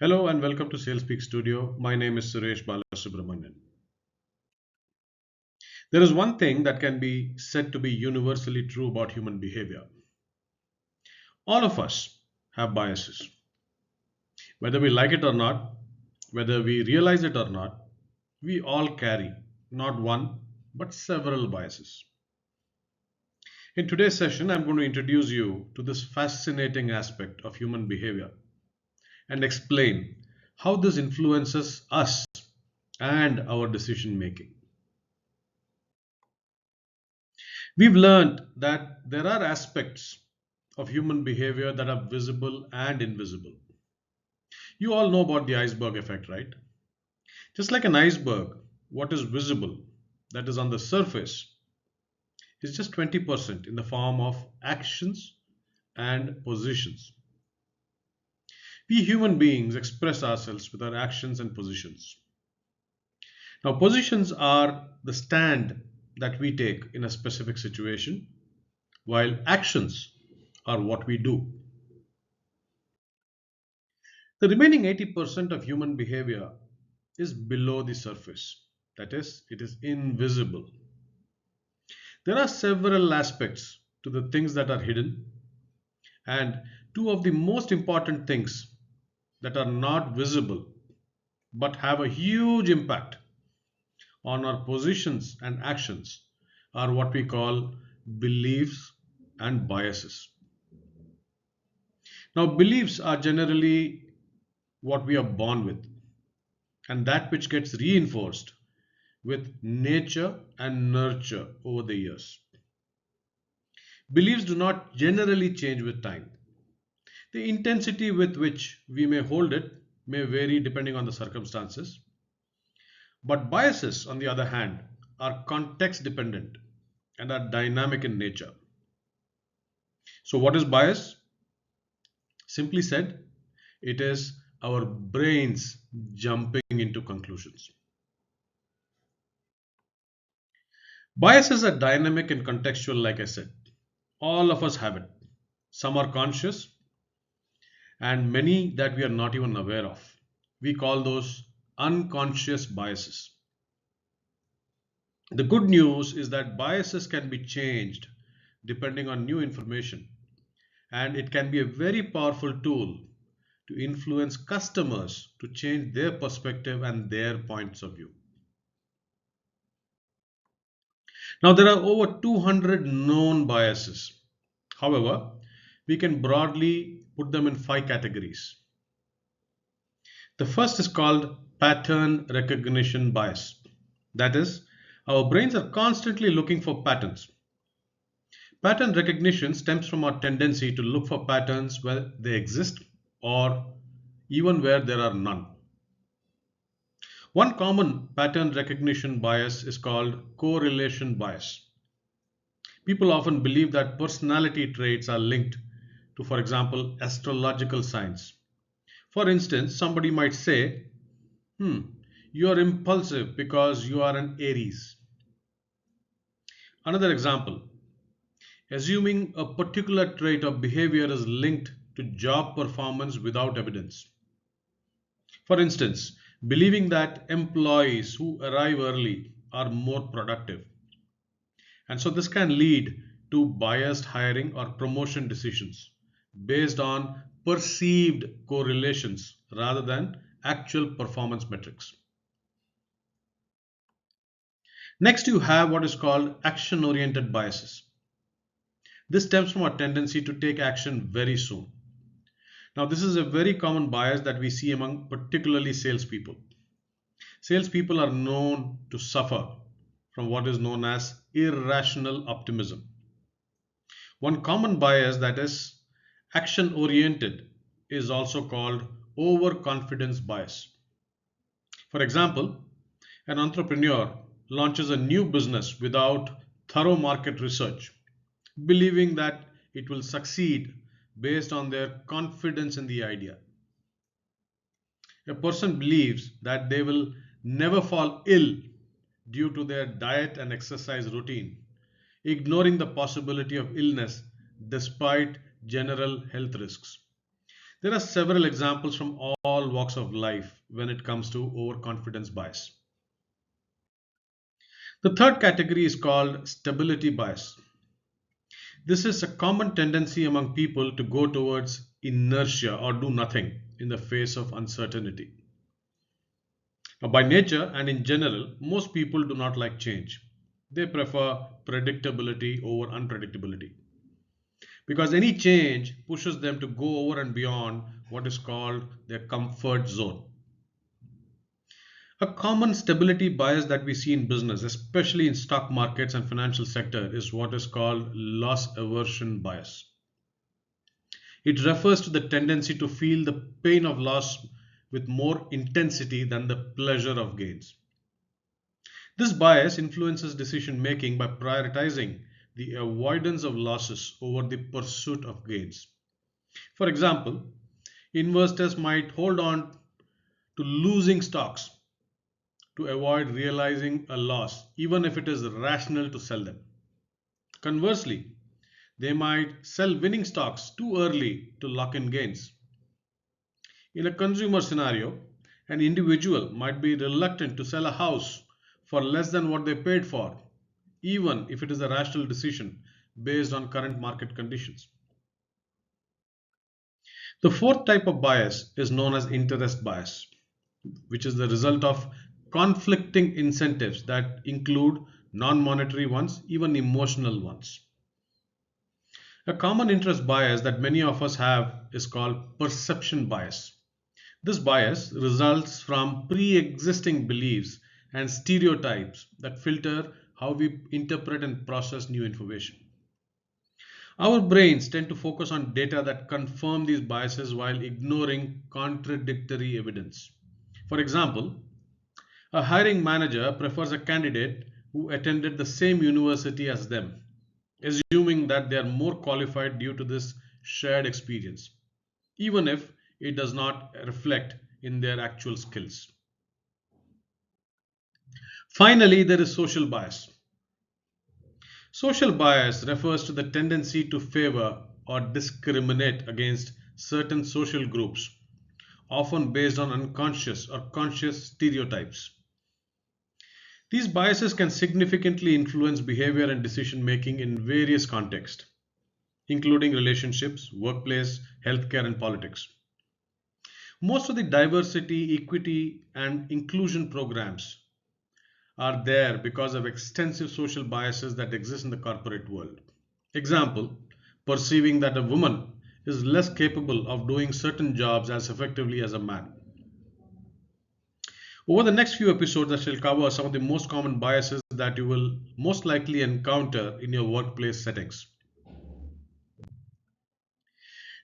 Hello and welcome to SalesPeak Studio. My name is Suresh Balasubramanian. There is one thing that can be said to be universally true about human behavior. All of us have biases. Whether we like it or not, whether we realize it or not, we all carry not one but several biases. In today's session, I'm going to introduce you to this fascinating aspect of human behavior and explain how this influences us and our decision making. We've learned that there are aspects of human behavior that are visible and invisible. You all know about the iceberg effect, right? Just like an iceberg, what is visible, that is on the surface, is just 20% in the form of actions and positions. We human beings express ourselves with our actions and positions. Now, positions are the stand that we take in a specific situation, while actions are what we do. The remaining 80% of human behavior is below the surface. That is, it is invisible. There are several aspects to the things that are hidden, and two of the most important things that are not visible but have a huge impact on our positions and actions are what we call beliefs and biases. Now, beliefs are generally what we are born with, and that which gets reinforced with nature and nurture over the years. Beliefs do not generally change with time. The intensity with which we may hold it may vary depending on the circumstances. But biases, on the other hand, are context dependent and are dynamic in nature. So, what is bias? Simply said, it is our brains jumping into conclusions. Biases are dynamic and contextual, like I said. All of us have it. Some are conscious, and many that we are not even aware of. We call those unconscious biases. The good news is that biases can be changed depending on new information, and it can be a very powerful tool to influence customers to change their perspective and their points of view. Now, there are over 200 known biases. However, we can broadly put them in five categories. The first is called pattern recognition bias. That is, our brains are constantly looking for patterns. Pattern recognition stems from our tendency to look for patterns where they exist or even where there are none. One common pattern recognition bias is called correlation bias. People often believe that personality traits are linked to, for example, astrological signs. For instance, somebody might say, you are impulsive because you are an Aries. Another example, assuming a particular trait of behavior is linked to job performance without evidence. For instance, believing that employees who arrive early are more productive. And so this can lead to biased hiring or promotion decisions based on perceived correlations rather than actual performance metrics. Next, you have what is called action oriented biases. This stems from our tendency to take action very soon. Now, this is a very common bias that we see among particularly salespeople. Salespeople are known to suffer from what is known as irrational optimism. One common bias that is action oriented is also called overconfidence bias. For example, an entrepreneur launches a new business without thorough market research, believing that it will succeed based on their confidence in the idea. A person believes that they will never fall ill due to their diet and exercise routine, ignoring the possibility of illness despite general health risks. There are several examples from all walks of life when it comes to overconfidence bias. The third category is called stability bias. This is a common tendency among people to go towards inertia or do nothing in the face of uncertainty. Now, by nature and in general, most people do not like change. They prefer predictability over unpredictability because any change pushes them to go over and beyond what is called their comfort zone. A common stability bias that we see in business, especially in stock markets and financial sector, is what is called loss aversion bias. It refers to the tendency to feel the pain of loss with more intensity than the pleasure of gains. This bias influences decision making by prioritizing the avoidance of losses over the pursuit of gains. For example, investors might hold on to losing stocks to avoid realizing a loss, even if it is rational to sell them. Conversely, they might sell winning stocks too early to lock in gains. In a consumer scenario, an individual might be reluctant to sell a house for less than what they paid for, even if it is a rational decision based on current market conditions. The fourth type of bias is known as interest bias, which is the result of conflicting incentives that include non monetary ones, even emotional ones. A common interest bias that many of us have is called perception bias. This bias results from pre existing beliefs and stereotypes that filter how we interpret and process new information. Our brains tend to focus on data that confirm these biases while ignoring contradictory evidence. For example, a hiring manager prefers a candidate who attended the same university as them, assuming that they are more qualified due to this shared experience, even if it does not reflect in their actual skills. Finally, there is social bias. Social bias refers to the tendency to favor or discriminate against certain social groups, often based on unconscious or conscious stereotypes. These biases can significantly influence behavior and decision making in various contexts, including relationships, workplace, healthcare, and politics. Most of the diversity, equity, and inclusion programs are there because of extensive social biases that exist in the corporate world. Example, perceiving that a woman is less capable of doing certain jobs as effectively as a man. Over the next few episodes, I shall cover some of the most common biases that you will most likely encounter in your workplace settings.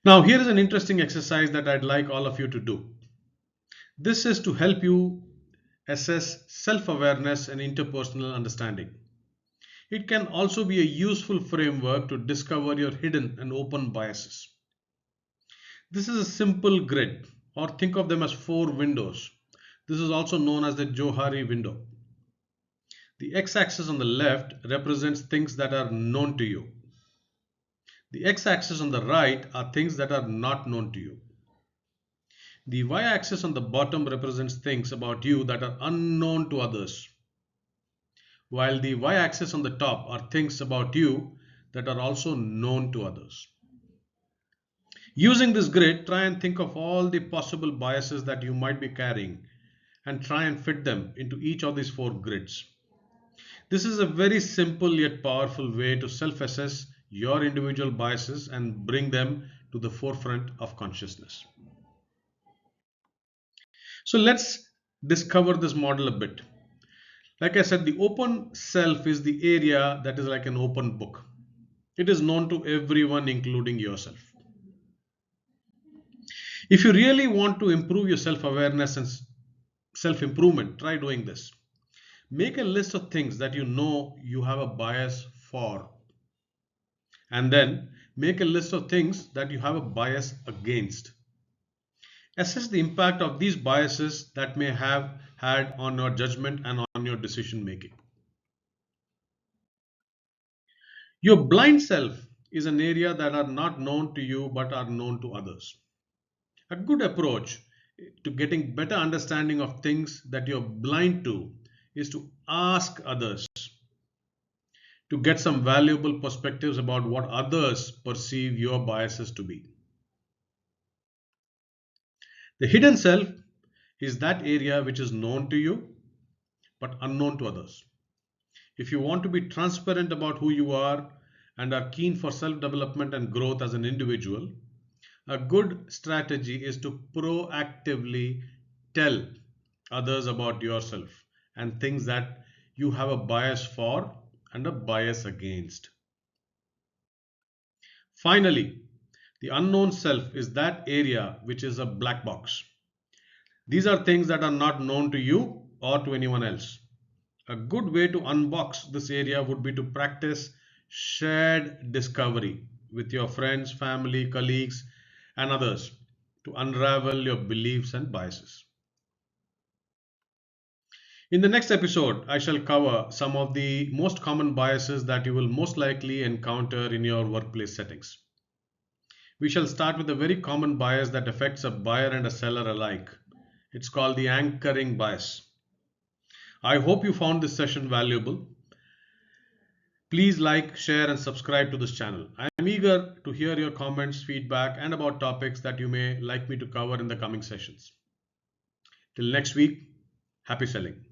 Now, here is an interesting exercise that I'd like all of you to do. This is to help you assess self awareness and interpersonal understanding. It can also be a useful framework to discover your hidden and open biases. This is a simple grid, or think of them as four windows. This is also known as the Johari window. The x axis on the left represents things that are known to you. The x axis on the right are things that are not known to you. The y axis on the bottom represents things about you that are unknown to others, while the y axis on the top are things about you that are also known to others. Using this grid, try and think of all the possible biases that you might be carrying and try and fit them into each of these four grids. This is a very simple yet powerful way to self assess your individual biases and bring them to the forefront of consciousness. So let's discover this model a bit. Like I said, the open self is the area that is like an open book. It is known to everyone, including yourself. If you really want to improve your self awareness and self improvement, try doing this. Make a list of things that you know you have a bias for, and then make a list of things that you have a bias against. Assess the impact of these biases that may have had on your judgment and on your decision making. Your blind self is an area that are not known to you but are known to others. A good approach to getting better understanding of things that you're blind to is to ask others to get some valuable perspectives about what others perceive your biases to be. The hidden self is that area which is known to you but unknown to others. If you want to be transparent about who you are and are keen for self development and growth as an individual, a good strategy is to proactively tell others about yourself and things that you have a bias for and a bias against. Finally, the unknown self is that area which is a black box. These are things that are not known to you or to anyone else. A good way to unbox this area would be to practice shared discovery with your friends, family, colleagues, and others to unravel your beliefs and biases. In the next episode, I shall cover some of the most common biases that you will most likely encounter in your workplace settings. We shall start with a very common bias that affects a buyer and a seller alike. It's called the anchoring bias. I hope you found this session valuable. Please like, share, and subscribe to this channel. I am eager to hear your comments, feedback, and about topics that you may like me to cover in the coming sessions. Till next week, happy selling.